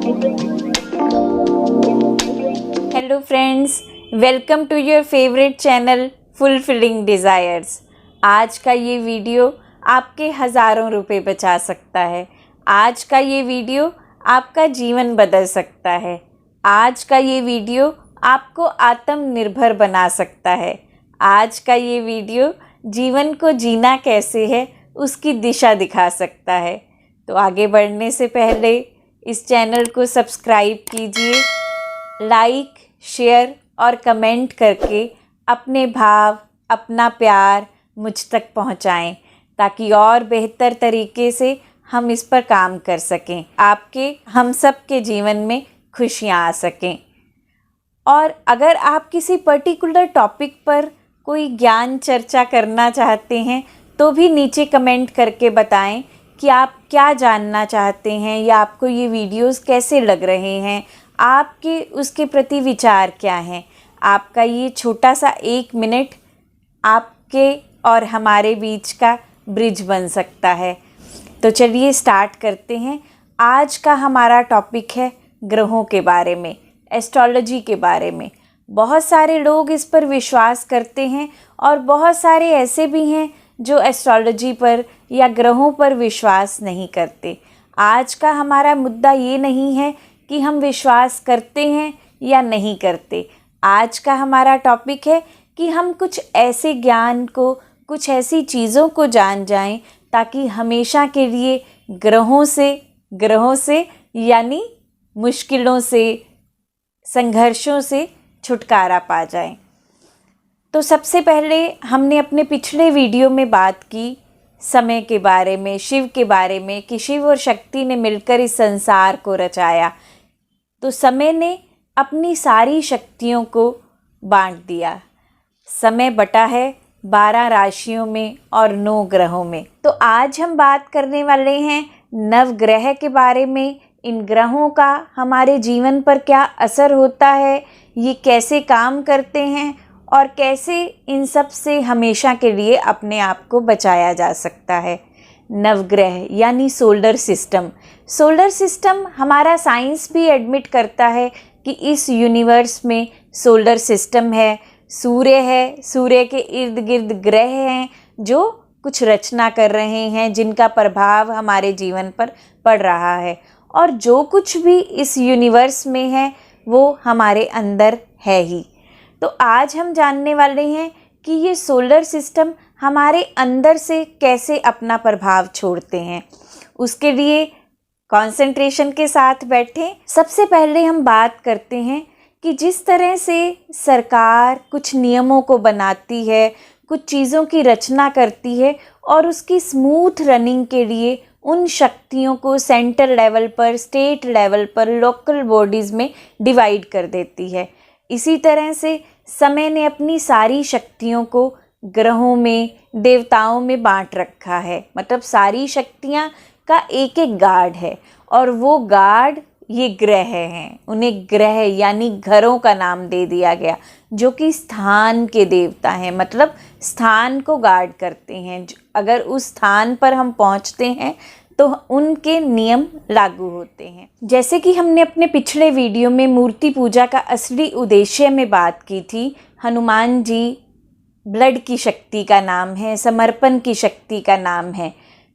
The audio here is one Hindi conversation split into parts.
Hello friends, welcome to your favourite channel fulfilling desires. आज का ये वीडियो आपके हज़ारों रुपए बचा सकता है। आज का ये वीडियो आपका जीवन बदल सकता है। आज का ये वीडियो आपको आत्मनिर्भर बना सकता है। आज का ये वीडियो जीवन को जीना कैसे है उसकी दिशा दिखा सकता है। तो आगे बढ़ने से पहले इस चैनल को सब्सक्राइब कीजिए, लाइक, शेयर और कमेंट करके अपने भाव, अपना प्यार मुझ तक पहुंचाएं, ताकि और बेहतर तरीके से हम इस पर काम कर सकें, आपके हम सब के जीवन में खुशियां आ सकें। और अगर आप किसी पर्टिकुलर टॉपिक पर कोई ज्ञान चर्चा करना चाहते हैं तो भी नीचे कमेंट करके बताएं कि आप क्या जानना चाहते हैं या आपको ये वीडियोस कैसे लग रहे हैं, आपके उसके प्रति विचार क्या हैं। आपका ये छोटा सा 1 मिनट आपके और हमारे बीच का ब्रिज बन सकता है। तो चलिए स्टार्ट करते हैं। आज का हमारा टॉपिक है ग्रहों के बारे में, एस्ट्रोलॉजी के बारे में। बहुत सारे लोग इस पर विश्वास करते हैं और बहुत सारे ऐसे भी हैं जो एस्ट्रोलॉजी पर या ग्रहों पर विश्वास नहीं करते। आज का हमारा मुद्दा ये नहीं है कि हम विश्वास करते हैं या नहीं करते। आज का हमारा टॉपिक है कि हम कुछ ऐसे ज्ञान को, कुछ ऐसी चीज़ों को जान जाएं ताकि हमेशा के लिए ग्रहों से यानी मुश्किलों से, संघर्षों से छुटकारा पा जाएं। तो सबसे पहले हमने अपने पिछले वीडियो में बात की समय के बारे में, शिव के बारे में, कि शिव और शक्ति ने मिलकर इस संसार को रचाया। तो समय ने अपनी सारी शक्तियों को बांट दिया। समय बटा है 12 राशियों में और 9 ग्रहों में। तो आज हम बात करने वाले हैं नवग्रह के बारे में। इन ग्रहों का हमारे जीवन पर क्या असर होता है, ये कैसे काम करते हैं और कैसे इन सब से हमेशा के लिए अपने आप को बचाया जा सकता है। नवग्रह यानी सोलर सिस्टम। सोलर सिस्टम हमारा साइंस भी एडमिट करता है कि इस यूनिवर्स में सोलर सिस्टम है, सूर्य है, सूर्य के इर्द गिर्द ग्रह हैं जो कुछ रचना कर रहे हैं, जिनका प्रभाव हमारे जीवन पर पड़ रहा है। और जो कुछ भी इस यूनिवर्स में है वो हमारे अंदर है ही। तो आज हम जानने वाले हैं कि ये सोलर सिस्टम हमारे अंदर से कैसे अपना प्रभाव छोड़ते हैं। उसके लिए कंसंट्रेशन के साथ बैठें। सबसे पहले हम बात करते हैं कि जिस तरह से सरकार कुछ नियमों को बनाती है, कुछ चीज़ों की रचना करती है और उसकी स्मूथ रनिंग के लिए उन शक्तियों को सेंट्रल लेवल पर, स्टेट लेवल पर, लोकल बॉडीज़ में डिवाइड कर देती है। इसी तरह से समय ने अपनी सारी शक्तियों को ग्रहों में, देवताओं में बांट रखा है। मतलब सारी शक्तियाँ का एक एक गार्ड है और वो गार्ड ये ग्रह हैं। उन्हें ग्रह यानी घरों का नाम दे दिया गया, जो कि स्थान के देवता हैं। मतलब स्थान को गार्ड करते हैं। अगर उस स्थान पर हम पहुंचते हैं तो उनके नियम लागू होते हैं। जैसे कि हमने अपने पिछले वीडियो में मूर्ति पूजा का असली उद्देश्य में बात की थी। हनुमान जी ब्लड की शक्ति का नाम है, समर्पण की शक्ति का नाम है।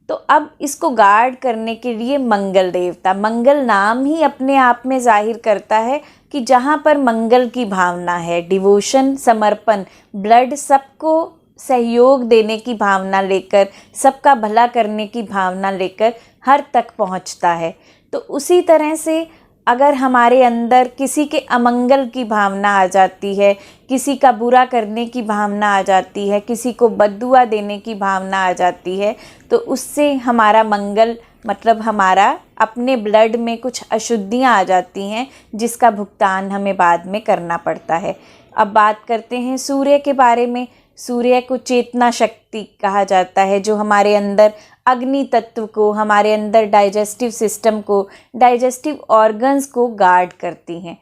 तो अब इसको गार्ड करने के लिए मंगल देवता, मंगल नाम ही अपने आप में जाहिर करता है कि जहाँ पर मंगल की भावना है, डिवोशन, समर्पण, ब्लड सबको सहयोग देने की भावना लेकर, सबका भला करने की भावना लेकर हर तक पहुँचता है। तो उसी तरह से अगर हमारे अंदर किसी के अमंगल की भावना आ जाती है, किसी का बुरा करने की भावना आ जाती है, किसी को बद्दुआ देने की भावना आ जाती है, तो उससे हमारा मंगल, मतलब हमारा अपने ब्लड में कुछ अशुद्धियाँ आ जाती हैं, जिसका भुगतान हमें बाद में करना पड़ता है। अब बात करते हैं सूर्य के बारे में। सूर्य को चेतना शक्ति कहा जाता है, जो हमारे अंदर अग्नि तत्व को, हमारे अंदर डाइजेस्टिव सिस्टम को, डाइजेस्टिव ऑर्गन्स को गार्ड करती हैं।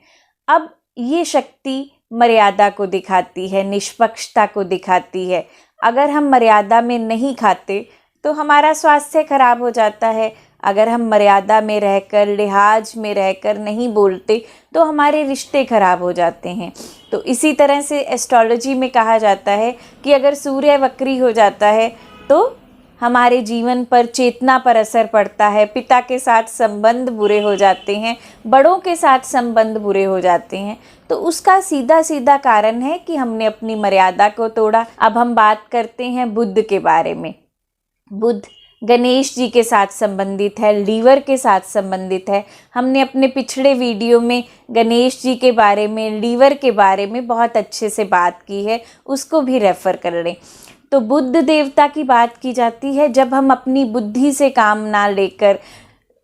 अब ये शक्ति मर्यादा को दिखाती है, निष्पक्षता को दिखाती है। अगर हम मर्यादा में नहीं खाते तो हमारा स्वास्थ्य खराब हो जाता है। अगर हम मर्यादा में रहकर, लिहाज में रहकर नहीं बोलते तो हमारे रिश्ते खराब हो जाते हैं। तो इसी तरह से एस्ट्रोलॉजी में कहा जाता है कि अगर सूर्य वक्री हो जाता है तो हमारे जीवन पर, चेतना पर असर पड़ता है। पिता के साथ संबंध बुरे हो जाते हैं, बड़ों के साथ संबंध बुरे हो जाते हैं। तो उसका सीधा सीधा कारण है कि हमने अपनी मर्यादा को तोड़ा। अब हम बात करते हैं बुध के बारे में। बुध गणेश जी के साथ संबंधित है, लीवर के साथ संबंधित है। हमने अपने पिछले वीडियो में गणेश जी के बारे में, लीवर के बारे में बहुत अच्छे से बात की है, उसको भी रेफ़र कर लें। तो बुध देवता की बात की जाती है जब हम अपनी बुद्धि से काम ना लेकर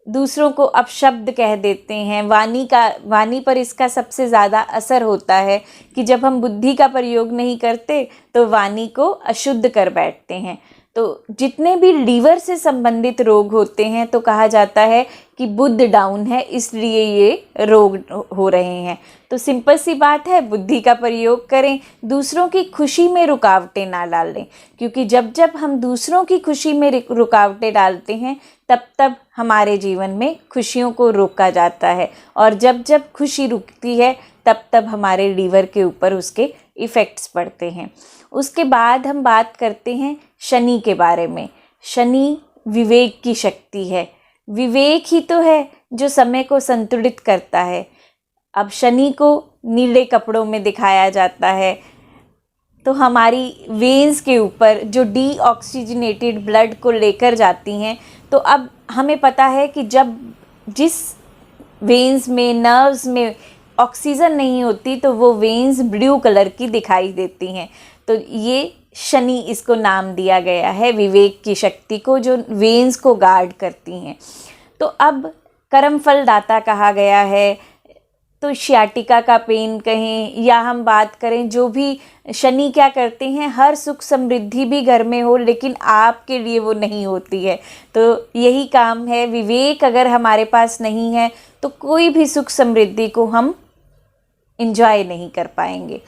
दूसरों को अपशब्द कह देते हैं। वाणी पर इसका सबसे ज़्यादा असर होता है कि जब हम बुद्धि का प्रयोग नहीं करते तो वाणी को अशुद्ध कर बैठते हैं। तो जितने भी लीवर से संबंधित रोग होते हैं तो कहा जाता है कि बुध डाउन है, इसलिए ये रोग हो रहे हैं। तो सिंपल सी बात है, बुद्धि का प्रयोग करें, दूसरों की खुशी में रुकावटें ना डालें, क्योंकि जब जब हम दूसरों की खुशी में रुकावटें डालते हैं तब तब हमारे जीवन में खुशियों को रोका जाता है, और जब जब खुशी रुकती है तब तब हमारे लीवर के ऊपर उसके इफ़ेक्ट्स पड़ते हैं। उसके बाद हम बात करते हैं शनि के बारे में। शनि विवेक की शक्ति है, विवेक ही तो है जो समय को संतुलित करता है। अब शनि को नीले कपड़ों में दिखाया जाता है, तो हमारी वेन्स के ऊपर जो डीऑक्सीजनेटेड ब्लड को लेकर जाती हैं, तो अब हमें पता है कि जब जिस वेन्स में, नर्व्स में ऑक्सीजन नहीं होती तो वो वेन्स ब्लू कलर की दिखाई देती हैं। तो ये शनि, इसको नाम दिया गया है विवेक की शक्ति को, जो वेन्स को गार्ड करती हैं। तो अब कर्मफल दाता कहा गया है, तो शियाटिका का पेन कहें या हम बात करें, जो भी शनि क्या करते हैं, हर सुख समृद्धि भी घर में हो लेकिन आपके लिए वो नहीं होती है। तो यही काम है, विवेक अगर हमारे पास नहीं है तो कोई भी सुख समृद्धि को हम एंजॉय नहीं कर पाएंगे।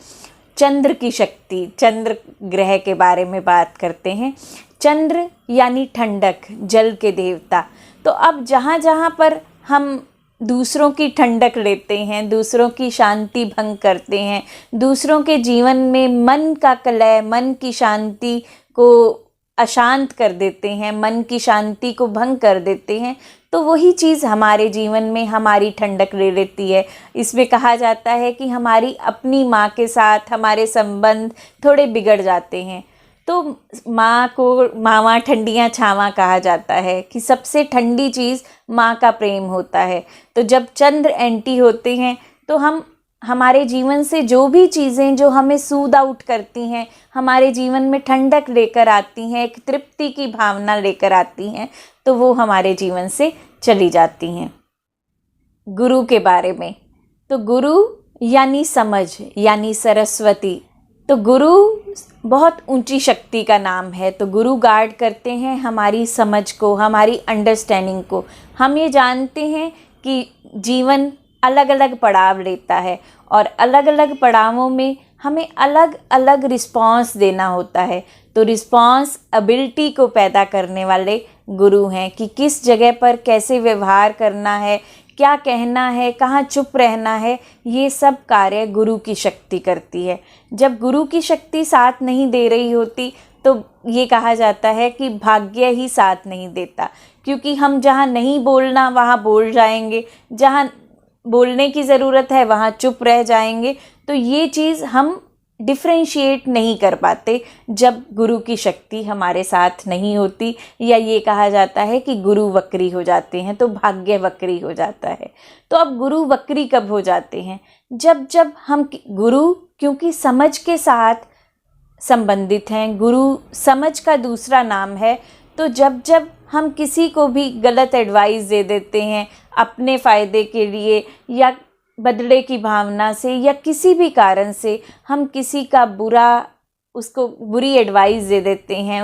चंद्र की शक्ति, चंद्र ग्रह के बारे में बात करते हैं। चंद्र यानी ठंडक, जल के देवता। तो अब जहाँ जहाँ पर हम दूसरों की ठंडक लेते हैं, दूसरों की शांति भंग करते हैं, दूसरों के जीवन में मन का कलह, मन की शांति को अशांत कर देते हैं, मन की शांति को भंग कर देते हैं, तो वही चीज़ हमारे जीवन में हमारी ठंडक ले लेती है। इसमें कहा जाता है कि हमारी अपनी माँ के साथ हमारे संबंध थोड़े बिगड़ जाते हैं, तो माँ को मावां ठंडियाँ छावां कहा जाता है कि सबसे ठंडी चीज़ माँ का प्रेम होता है। तो जब चंद्र एंटी होते हैं तो हमारे जीवन से जो भी चीज़ें जो हमें सूद आउट करती हैं, हमारे जीवन में ठंडक लेकर आती हैं, एक तृप्ति की भावना लेकर आती हैं, तो वो हमारे जीवन से चली जाती हैं। गुरु के बारे में, तो गुरु यानी समझ, यानी सरस्वती। तो गुरु बहुत ऊंची शक्ति का नाम है। तो गुरु गार्ड करते हैं हमारी समझ को, हमारी अंडरस्टैंडिंग को। हम ये जानते हैं कि जीवन अलग अलग पड़ाव लेता है और अलग अलग पड़ावों में हमें अलग अलग रिस्पॉन्स देना होता है। तो रिस्पॉन्स एबिलिटी को पैदा करने वाले गुरु हैं कि किस जगह पर कैसे व्यवहार करना है, क्या कहना है, कहाँ चुप रहना है, ये सब कार्य गुरु की शक्ति करती है। जब गुरु की शक्ति साथ नहीं दे रही होती तो ये कहा जाता है कि भाग्य ही साथ नहीं देता, क्योंकि हम जहाँ नहीं बोलना वहाँ बोल जाएंगे, जहाँ बोलने की ज़रूरत है वहाँ चुप रह जाएंगे। तो ये चीज़ हम डिफ्रेंशिएट नहीं कर पाते जब गुरु की शक्ति हमारे साथ नहीं होती, या ये कहा जाता है कि गुरु वक्री हो जाते हैं, तो भाग्य वक्री हो जाता है। तो अब गुरु वक्री कब हो जाते हैं? जब हम गुरु, क्योंकि समझ के साथ संबंधित हैं, गुरु समझ का दूसरा नाम है। तो जब हम किसी को भी गलत एडवाइस दे देते हैं अपने फ़ायदे के लिए, या बदले की भावना से, या किसी भी कारण से हम किसी का उसको बुरी एडवाइस दे देते हैं,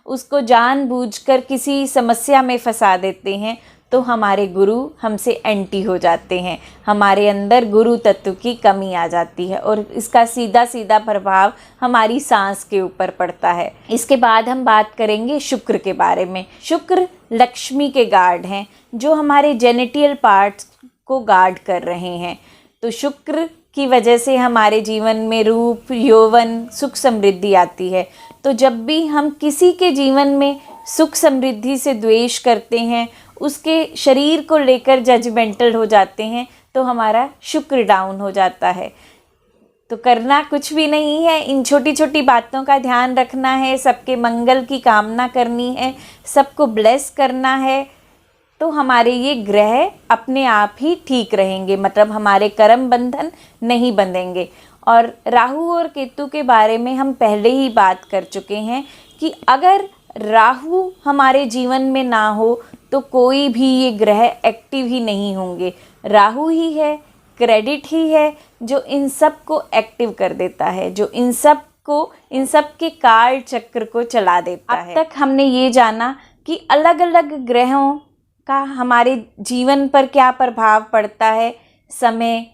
उसको जानबूझकर किसी समस्या में फंसा देते हैं, तो हमारे गुरु हमसे एंटी हो जाते हैं, हमारे अंदर गुरु तत्व की कमी आ जाती है और इसका सीधा सीधा प्रभाव हमारी सांस के ऊपर पड़ता है। इसके बाद हम बात करेंगे शुक्र के बारे में। शुक्र लक्ष्मी के गार्ड हैं, जो हमारे जेनिटल पार्ट्स को गार्ड कर रहे हैं। तो शुक्र की वजह से हमारे जीवन में रूप, यौवन, सुख समृद्धि आती है। तो जब भी हम किसी के जीवन में सुख समृद्धि से द्वेष करते हैं, उसके शरीर को लेकर जजमेंटल हो जाते हैं, तो हमारा शुक्र डाउन हो जाता है। तो करना कुछ भी नहीं है, इन छोटी छोटी बातों का ध्यान रखना है, सबके मंगल की कामना करनी है, सबको ब्लेस करना है, तो हमारे ये ग्रह अपने आप ही ठीक रहेंगे, मतलब हमारे कर्म बंधन नहीं बंधेंगे। और राहु और केतु के बारे में हम पहले ही बात कर चुके हैं कि अगर राहु हमारे जीवन में ना हो तो कोई भी ये ग्रह एक्टिव ही नहीं होंगे। राहु ही है, क्रेडिट ही है जो इन सब को एक्टिव कर देता है, जो इन सब के काल चक्र को चला देता है। अब तक हमने ये जाना कि अलग अलग ग्रहों का हमारे जीवन पर क्या प्रभाव पड़ता है। समय,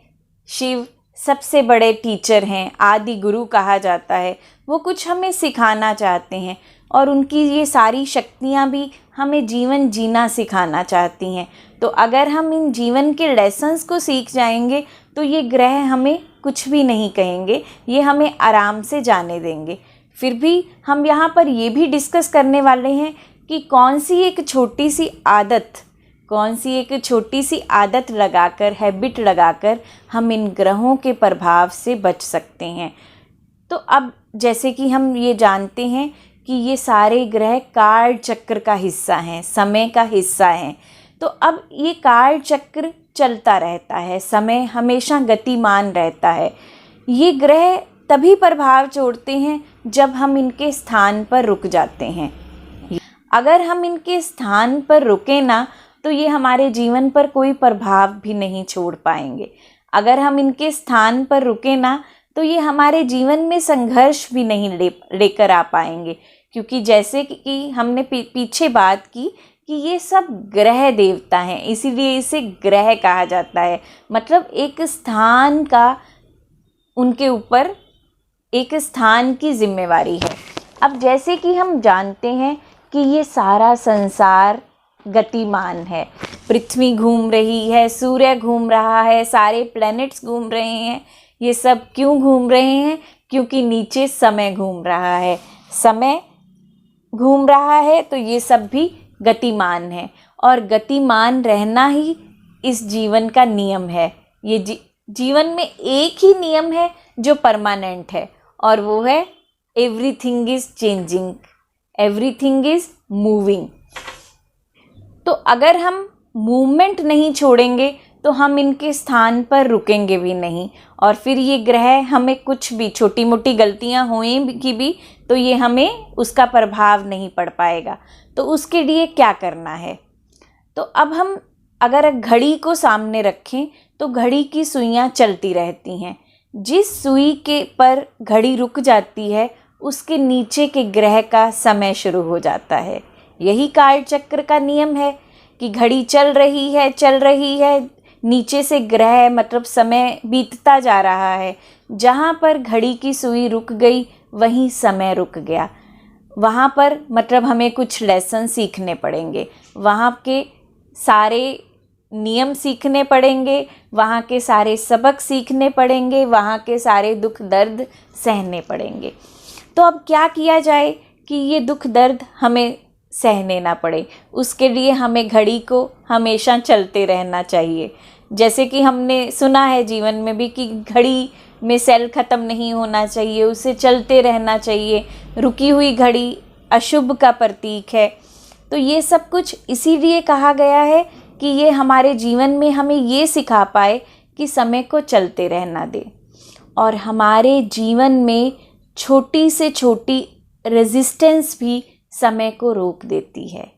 शिव सबसे बड़े टीचर हैं, आदि गुरु कहा जाता है। वो कुछ हमें सिखाना चाहते हैं और उनकी ये सारी शक्तियाँ भी हमें जीवन जीना सिखाना चाहती हैं। तो अगर हम इन जीवन के लेसन्स को सीख जाएंगे तो ये ग्रह हमें कुछ भी नहीं कहेंगे, ये हमें आराम से जाने देंगे। फिर भी हम यहाँ पर ये भी डिस्कस करने वाले हैं कि कौन सी एक छोटी सी आदत लगाकर, हैबिट लगाकर हम इन ग्रहों के प्रभाव से बच सकते हैं। तो अब जैसे कि हम ये जानते हैं कि ये सारे ग्रह काल चक्र का हिस्सा हैं, समय का हिस्सा हैं। तो अब ये काल चक्र चलता रहता है, समय हमेशा गतिमान रहता है। ये ग्रह तभी प्रभाव छोड़ते हैं जब हम इनके स्थान पर रुक जाते हैं। अगर हम इनके स्थान पर रुके ना तो ये हमारे जीवन पर कोई प्रभाव भी नहीं छोड़ पाएंगे। अगर हम इनके स्थान पर रुके ना तो ये हमारे जीवन में संघर्ष भी नहीं लेकर आ पाएंगे, क्योंकि जैसे कि हमने पीछे बात की कि ये सब ग्रह देवता हैं, इसीलिए इसे ग्रह कहा जाता है। मतलब एक स्थान का उनके ऊपर एक स्थान की जिम्मेवारी है। अब जैसे कि हम जानते हैं कि ये सारा संसार गतिमान है, पृथ्वी घूम रही है, सूर्य घूम रहा है, सारे प्लैनेट्स घूम रहे हैं। ये सब क्यों घूम रहे हैं? क्योंकि नीचे समय घूम रहा है। समय घूम रहा है तो ये सब भी गतिमान है, और गतिमान रहना ही इस जीवन का नियम है। ये जीवन में एक ही नियम है जो परमानेंट है, और वो है everything is changing, everything is moving. तो अगर हम मूवमेंट नहीं छोड़ेंगे तो हम इनके स्थान पर रुकेंगे भी नहीं, और फिर ये ग्रह हमें कुछ भी छोटी मोटी गलतियां होएंगी भी तो ये हमें उसका प्रभाव नहीं पड़ पाएगा। तो उसके लिए क्या करना है? तो अब हम अगर घड़ी को सामने रखें तो घड़ी की सुइयां चलती रहती हैं। जिस सुई के पर घड़ी रुक जाती है उसके नीचे के ग्रह का समय शुरू हो जाता है। यही काल चक्र का नियम है कि घड़ी चल रही है, नीचे से ग्रह मतलब समय बीतता जा रहा है। जहाँ पर घड़ी की सुई रुक गई वहीं समय रुक गया। वहाँ पर मतलब हमें कुछ लेसन सीखने पड़ेंगे, वहाँ के सारे नियम सीखने पड़ेंगे, वहाँ के सारे सबक सीखने पड़ेंगे, वहाँ के सारे दुख दर्द सहने पड़ेंगे। तो अब क्या किया जाए कि ये दुख दर्द हमें सहने ना पड़े? उसके लिए हमें घड़ी को हमेशा चलते रहना चाहिए। जैसे कि हमने सुना है जीवन में भी कि घड़ी में सेल ख़त्म नहीं होना चाहिए, उसे चलते रहना चाहिए। रुकी हुई घड़ी अशुभ का प्रतीक है। तो ये सब कुछ इसीलिए कहा गया है कि ये हमारे जीवन में हमें ये सिखा पाए कि समय को चलते रहना दे, और हमारे जीवन में छोटी से छोटी रेजिस्टेंस भी समय को रोक देती है।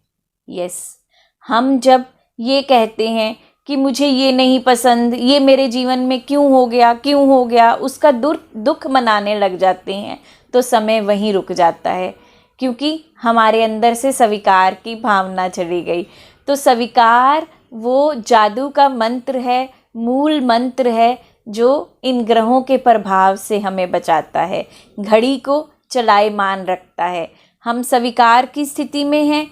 यस, हम जब ये कहते हैं कि मुझे ये नहीं पसंद, ये मेरे जीवन में क्यों हो गया, उसका दुख मनाने लग जाते हैं तो समय वहीं रुक जाता है, क्योंकि हमारे अंदर से स्वीकार की भावना चली गई। तो स्वीकार वो जादू का मंत्र है, मूल मंत्र है जो इन ग्रहों के प्रभाव से हमें बचाता है, घड़ी को चलायमान रखता है। हम स्वीकार की स्थिति में हैं,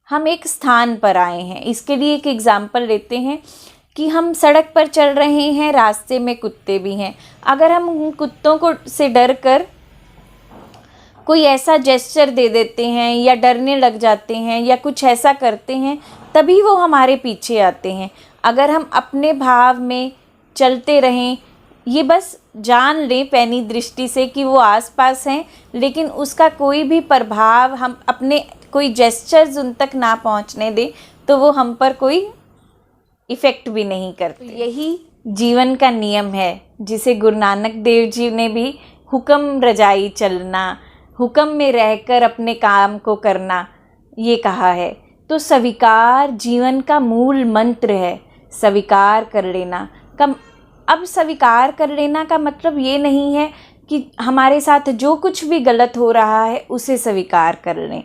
हम एक स्थान पर आए हैं। इसके लिए एक एग्जाम्पल लेते हैं कि हम सड़क पर चल रहे हैं, रास्ते में कुत्ते भी हैं। अगर हम उन कुत्तों को से डर कर कोई ऐसा जेस्चर दे देते हैं या डरने लग जाते हैं या कुछ ऐसा करते हैं, तभी वो हमारे पीछे आते हैं। अगर हम अपने भाव में चलते रहें, ये बस जान लें पैनी दृष्टि से कि वो आसपास हैं, लेकिन उसका कोई भी प्रभाव, हम अपने कोई जेस्चर्स उन तक ना पहुंचने दें, तो वो हम पर कोई इफ़ेक्ट भी नहीं करते। यही जीवन का नियम है जिसे गुरु नानक देव जी ने भी हुक्म रजाई चलना, हुक्म में रहकर अपने काम को करना, ये कहा है। तो स्वीकार जीवन का मूल मंत्र है। स्वीकार कर लेना का, अब स्वीकार कर लेना का मतलब ये नहीं है कि हमारे साथ जो कुछ भी गलत हो रहा है उसे स्वीकार कर लें,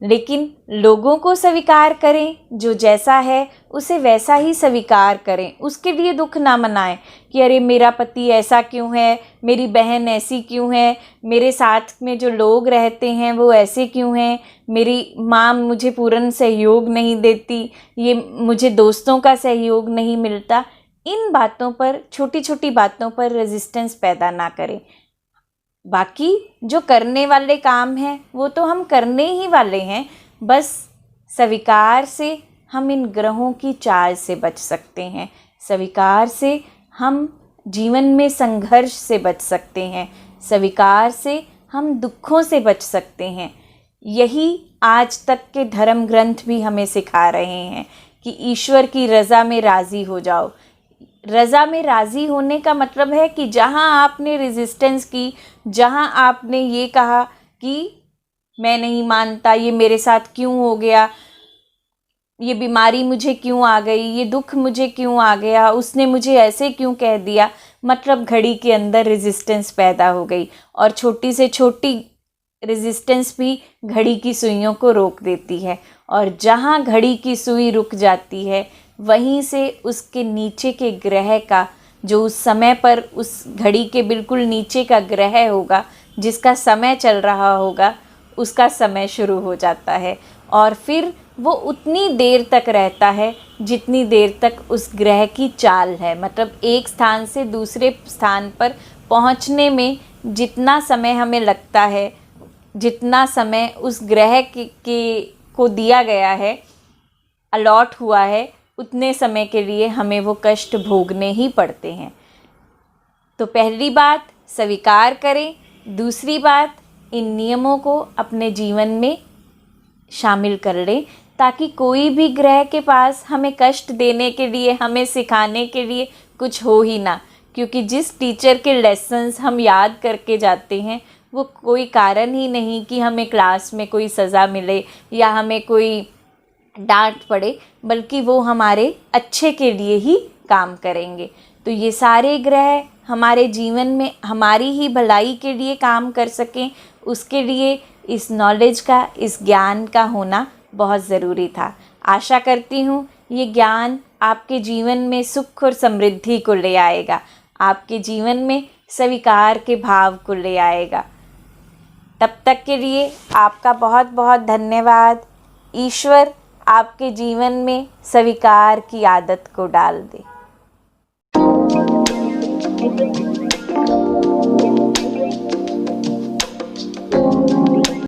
लेकिन लोगों को स्वीकार करें, जो जैसा है उसे वैसा ही स्वीकार करें। उसके लिए दुख ना मनाएं कि अरे मेरा पति ऐसा क्यों है, मेरी बहन ऐसी क्यों है, मेरे साथ में जो लोग रहते हैं वो ऐसे क्यों हैं, मेरी माँ मुझे पूर्ण सहयोग नहीं देती, ये मुझे दोस्तों का सहयोग नहीं मिलता। इन बातों पर, छोटी छोटी बातों पर रेजिस्टेंस पैदा ना करें। बाकी जो करने वाले काम हैं वो तो हम करने ही वाले हैं, बस स्वीकार से हम इन ग्रहों की चाल से बच सकते हैं। स्वीकार से हम जीवन में संघर्ष से बच सकते हैं। स्वीकार से हम दुखों से बच सकते हैं। यही आज तक के धर्म ग्रंथ भी हमें सिखा रहे हैं कि ईश्वर की रज़ा में राज़ी हो जाओ। रज़ा में राज़ी होने का मतलब है कि जहाँ आपने रेजिस्टेंस की, जहाँ आपने ये कहा कि मैं नहीं मानता, ये मेरे साथ क्यों हो गया, ये बीमारी मुझे क्यों आ गई, ये दुख मुझे क्यों आ गया, उसने मुझे ऐसे क्यों कह दिया, मतलब घड़ी के अंदर रेजिस्टेंस पैदा हो गई। और छोटी से छोटी रेजिस्टेंस भी घड़ी की सुइयों को रोक देती है। और जहाँ घड़ी की सुई रुक जाती है, वहीं से उसके नीचे के ग्रह का, जो उस समय पर उस घड़ी के बिल्कुल नीचे का ग्रह होगा, जिसका समय चल रहा होगा, उसका समय शुरू हो जाता है। और फिर वो उतनी देर तक रहता है जितनी देर तक उस ग्रह की चाल है। मतलब एक स्थान से दूसरे स्थान पर पहुंचने में जितना समय हमें लगता है, जितना समय उस ग्रह को दिया गया है, अलॉट हुआ है, उतने समय के लिए हमें वो कष्ट भोगने ही पड़ते हैं। तो पहली बात स्वीकार करें। दूसरी बात, इन नियमों को अपने जीवन में शामिल कर लें, ताकि कोई भी ग्रह के पास हमें कष्ट देने के लिए, हमें सिखाने के लिए कुछ हो ही ना। क्योंकि जिस टीचर के लेसन्स हम याद करके जाते हैं, वो कोई कारण ही नहीं कि हमें क्लास में कोई सज़ा मिले या हमें कोई डांट पड़े, बल्कि वो हमारे अच्छे के लिए ही काम करेंगे। तो ये सारे ग्रह हमारे जीवन में हमारी ही भलाई के लिए काम कर सकें, उसके लिए इस नॉलेज का, इस ज्ञान का होना बहुत ज़रूरी था। आशा करती हूँ ये ज्ञान आपके जीवन में सुख और समृद्धि को ले आएगा, आपके जीवन में स्वीकार के भाव को ले आएगा। तब तक के लिए आपका बहुत बहुत धन्यवाद। ईश्वर आपके जीवन में स्वीकार की आदत को डाल दे।